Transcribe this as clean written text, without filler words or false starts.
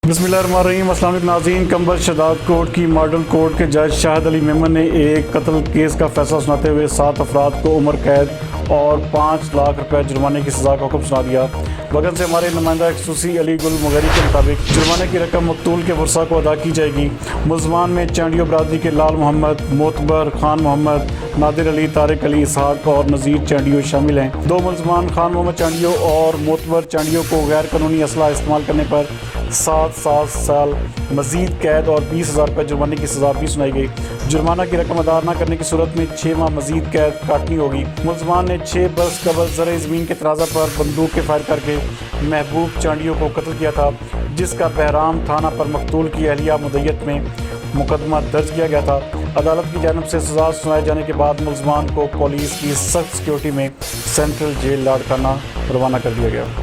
बिस्मिल्लाहिर्रहमानिर्रहीम। अस्सलाम वालेकुम नाज़रीन। कंबर शदाद कोर्ट की मॉडल कोर्ट के जज शाहिद अली मेमन ने एक कत्ल केस का फैसला सुनाते हुए 7 अफराद को उम्र कैद और 5 लाख रुपए जुर्माने की सज़ा का हुक्म सुना दिया। बगल से हमारे नुमाइंदा खसूसी अली गुल मुगैरी के मुताबिक जुर्माने की रकम मकतूल के वर्सा को अदा की जाएगी। मुलजमान में चांडियो बरादरी के लाल मोहम्मद, मोतबर खान मोहम्मद, नादिर अली, तारिक अली, इसहाक और नज़ीर चांडियो शामिल हैं। 2 मुलजमान खान मोहम्मद चांडियो और मोतबर चांडियो को गैर कानूनी असला इस्तेमाल करने पर 7 साल मजीद कैद और 20,000 रुपये जुर्माने की सज़ा भी सुनाई गई। जुर्माना की रकम अदा न करने की सूरत में 6 माह मजीद कैद काटनी होगी। मुलजमान ने 6 बरस कबल ज़र ज़मीन के तनाज़ा पर बंदूक के फायर करके महबूब चांडियो को कत्ल किया था, जिसका बहराम थाना पर मकतूल की अहलिया मुद्दत में मुकदमा दर्ज किया गया था। अदालत की जानिब से सज़ा सुनाए जाने के बाद मुलजमान को पुलिस की सख्त सिक्योरिटी में सेंट्रल जेल लाड़काना रवाना कर दिया गया।